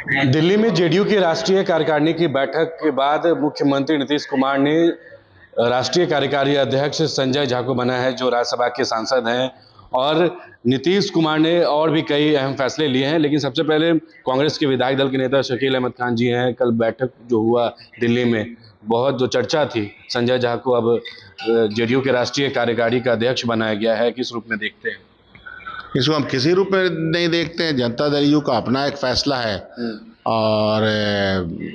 दिल्ली में जेडीयू की राष्ट्रीय कार्यकारिणी की बैठक के बाद मुख्यमंत्री नीतीश कुमार ने राष्ट्रीय कार्यकारी अध्यक्ष संजय झा को बनाया है, जो राज्यसभा के सांसद हैं। और नीतीश कुमार ने और भी कई अहम फैसले लिए हैं, लेकिन सबसे पहले कांग्रेस के विधायक दल के नेता शकील अहमद खान जी हैं। कल बैठक जो हुआ दिल्ली में, बहुत जो चर्चा थी, संजय झा को अब जेडीयू के राष्ट्रीय कार्यकारी का अध्यक्ष बनाया गया है। किस रूप में देखते हैं इसको? हम किसी रूप में नहीं देखते हैं। जनता दल यू का अपना एक फैसला है और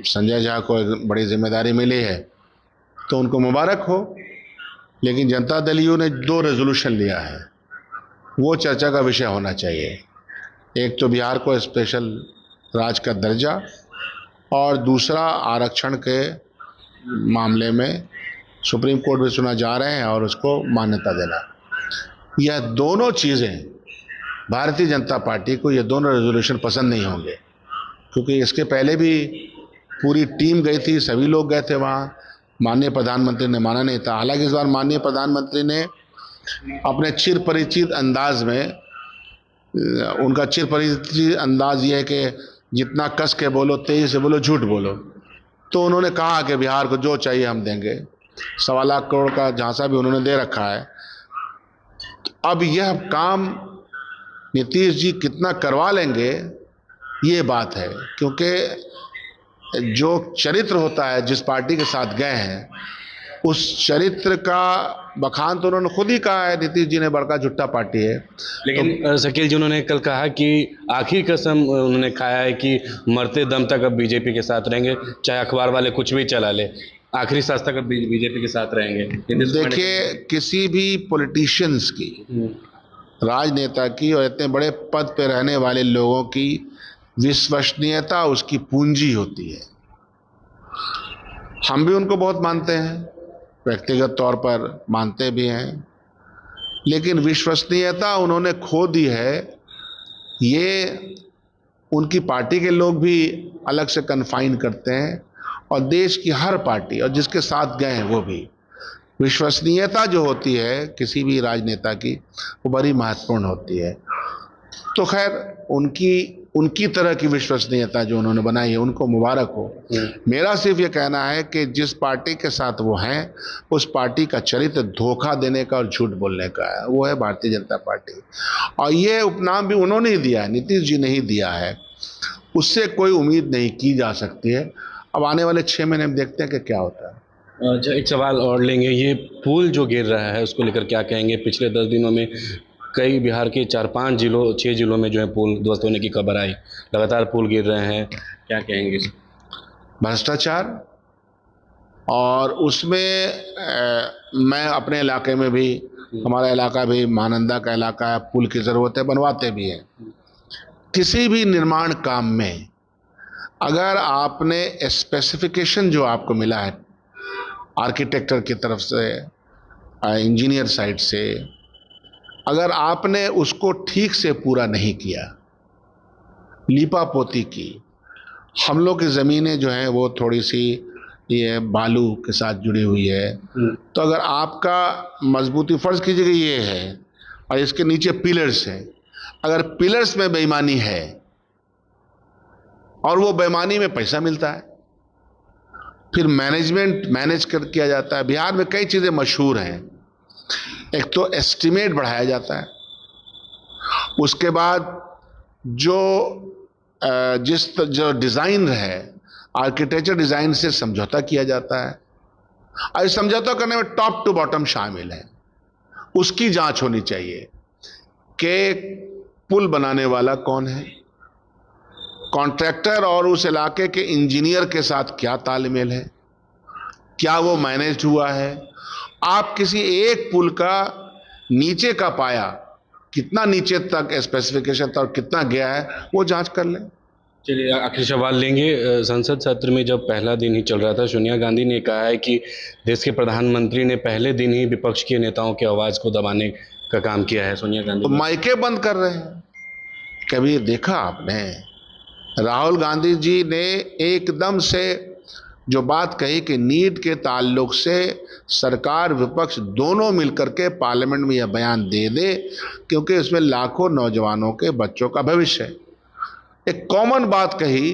संजय झा को एक बड़ी जिम्मेदारी मिली है, तो उनको मुबारक हो। लेकिन जनता दल यू ने 2 रेजोल्यूशन लिया है, वो चर्चा का विषय होना चाहिए। एक तो बिहार को स्पेशल राज्य का दर्जा, और दूसरा आरक्षण के मामले में सुप्रीम कोर्ट में सुना जा रहे हैं और उसको मान्यता देना। यह दोनों चीज़ें भारतीय जनता पार्टी को, ये दोनों रेजोल्यूशन पसंद नहीं होंगे, क्योंकि इसके पहले भी पूरी टीम गई थी, सभी लोग गए थे वहाँ। माननीय प्रधानमंत्री ने माना नहीं था। हालांकि इस बार माननीय प्रधानमंत्री ने अपने चिर परिचित अंदाज में, उनका चिर परिचित अंदाज ये है कि जितना कस के बोलो, तेजी से बोलो, झूठ बोलो। तो उन्होंने कहा कि बिहार को जो चाहिए हम देंगे। 1.25 लाख करोड़ का झांसा भी उन्होंने दे रखा है। अब यह काम नीतीश जी कितना करवा लेंगे, ये बात है, क्योंकि जो चरित्र होता है, जिस पार्टी के साथ गए हैं, उस चरित्र का बखान तो उन्होंने खुद ही कहा है। नीतीश जी ने बड़का झुट्टा पार्टी है। लेकिन तो शकील जी, उन्होंने कल कहा कि आखिरी कसम उन्होंने खाया है कि मरते दम तक अब बीजेपी के साथ रहेंगे, चाहे अखबार वाले कुछ भी चला ले, आखिरी सांस तक अब बीजेपी के साथ रहेंगे। देखिए, किसी भी पॉलिटिशियंस की, राजनेता की, और इतने बड़े पद पे रहने वाले लोगों की विश्वसनीयता उसकी पूंजी होती है। हम भी उनको बहुत मानते हैं, व्यक्तिगत तौर पर मानते भी हैं, लेकिन विश्वसनीयता उन्होंने खो दी है। ये उनकी पार्टी के लोग भी अलग से कन्फाइन करते हैं, और देश की हर पार्टी और जिसके साथ गए हैं वो भी। विश्वसनीयता जो होती है किसी भी राजनेता की, वो बड़ी महत्वपूर्ण होती है। तो खैर, उनकी तरह की विश्वसनीयता जो उन्होंने बनाई है, उनको मुबारक हो। मेरा सिर्फ ये कहना है कि जिस पार्टी के साथ वो हैं, उस पार्टी का चरित्र धोखा देने का और झूठ बोलने का है, वो है भारतीय जनता पार्टी। और ये उपनाम भी उन्होंने ही दिया है, नीतीश जी ने ही दिया है। उससे कोई उम्मीद नहीं की जा सकती है। अब आने वाले 6 महीने में देखते हैं कि क्या होता है। एक सवाल और लेंगे, ये पुल जो गिर रहा है उसको लेकर क्या कहेंगे? पिछले 10 दिनों में कई बिहार के 4-5 जिलों, 6 जिलों में जो है पुल ध्वस्त होने की खबर आई। लगातार पुल गिर रहे हैं, क्या कहेंगे? भ्रष्टाचार, और उसमें मैं अपने इलाके में भी, हमारा इलाका भी महानंदा का इलाका है, पुल की ज़रूरत है, बनवाते भी हैं। किसी भी निर्माण काम में अगर आपने स्पेसिफिकेशन जो आपको मिला है आर्किटेक्टर की तरफ से, इंजीनियर साइड से, अगर आपने उसको ठीक से पूरा नहीं किया, लीपा पोती की, हम लोग की ज़मीनें जो हैं वो थोड़ी सी ये बालू के साथ जुड़ी हुई है, तो अगर आपका मजबूती, फ़र्ज़ कीजिए कि ये है और इसके नीचे पिलर्स हैं, अगर पिलर्स में बेईमानी है और वो बेईमानी में पैसा मिलता है, फिर मैनेज किया जाता है। बिहार में कई चीज़ें मशहूर हैं। एक तो एस्टीमेट बढ़ाया जाता है, उसके बाद जो डिज़ाइन है, आर्किटेक्चर डिज़ाइन से समझौता किया जाता है, और इस समझौता करने में टॉप टू बॉटम शामिल है। उसकी जांच होनी चाहिए कि पुल बनाने वाला कौन है, कॉन्ट्रैक्टर और उस इलाके के इंजीनियर के साथ क्या तालमेल है, क्या वो मैनेज हुआ है। आप किसी एक पुल का नीचे का पाया कितना नीचे तक स्पेसिफिकेशन था और कितना गया है, वो जांच कर लें। चलिए, आखिरी सवाल लेंगे। संसद सत्र में जब पहला दिन ही चल रहा था, सोनिया गांधी ने कहा है कि देश के प्रधानमंत्री ने पहले दिन ही विपक्ष के नेताओं की आवाज़ को दबाने का काम किया है। सोनिया गांधी तो माइके बंद कर रहे हैं। कभी देखा आपने? राहुल गांधी जी ने एकदम से जो बात कही कि नीट के ताल्लुक से सरकार विपक्ष दोनों मिलकर के पार्लियामेंट में यह बयान दे दे, क्योंकि इसमें लाखों नौजवानों के बच्चों का भविष्य है। एक कॉमन बात कही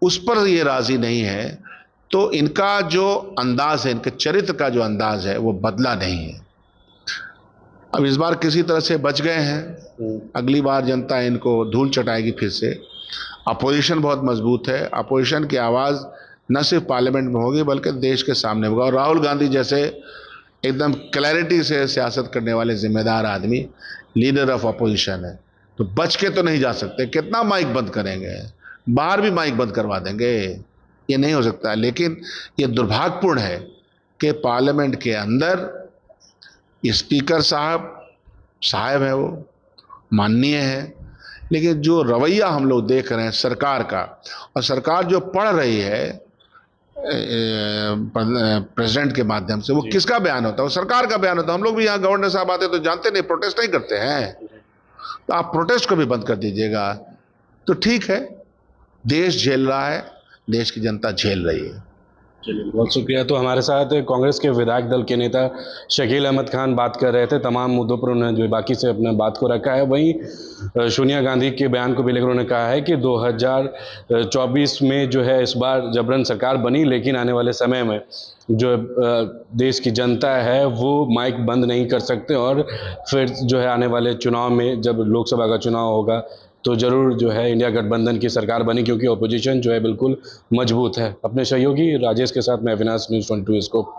उस पर ये राजी नहीं है, तो इनका जो अंदाज है, इनके चरित्र का जो अंदाज है वो बदला नहीं है। अब इस बार किसी तरह से बच गए हैं, अगली बार जनता इनको धूल चटाएगी फिर से। अपोजिशन बहुत मजबूत है, अपोजिशन की आवाज़ न सिर्फ पार्लियामेंट में होगी बल्कि देश के सामने होगा। और राहुल गांधी जैसे एकदम क्लैरिटी से सियासत करने वाले जिम्मेदार आदमी लीडर ऑफ अपोजिशन है, तो बच के तो नहीं जा सकते। कितना माइक बंद करेंगे, बाहर भी माइक बंद करवा देंगे, ये नहीं हो सकता। लेकिन ये दुर्भाग्यपूर्ण है कि पार्लियामेंट के अंदर स्पीकर साहब है, वो माननीय है, लेकिन जो रवैया हम लोग देख रहे हैं सरकार का, और सरकार जो पढ़ रही है प्रेसिडेंट के माध्यम से, वो किसका बयान होता है? वो सरकार का बयान होता है। हम लोग भी यहाँ गवर्नर साहब आते तो जानते नहीं, प्रोटेस्ट नहीं करते हैं, तो आप प्रोटेस्ट को भी बंद कर दीजिएगा तो ठीक है। देश झेल रहा है, देश की जनता झेल रही है। चलिए, बहुत शुक्रिया। तो हमारे साथ कांग्रेस के विधायक दल के नेता शकील अहमद खान बात कर रहे थे। तमाम मुद्दों पर उन्होंने जो बाकी से अपने बात को रखा है। वहीं सोनिया गांधी के बयान को भी लेकर उन्होंने कहा है कि 2024 में जो है इस बार जबरन सरकार बनी, लेकिन आने वाले समय में जो देश की जनता है वो माइक बंद नहीं कर सकते, और फिर जो है आने वाले चुनाव में जब लोकसभा का चुनाव होगा तो ज़रूर जो है इंडिया गठबंधन की सरकार बनी, क्योंकि अपोजिशन जो है बिल्कुल मजबूत है। अपने सहयोगी राजेश के साथ मैं अविनाश, न्यूज़ 22 स्कोप।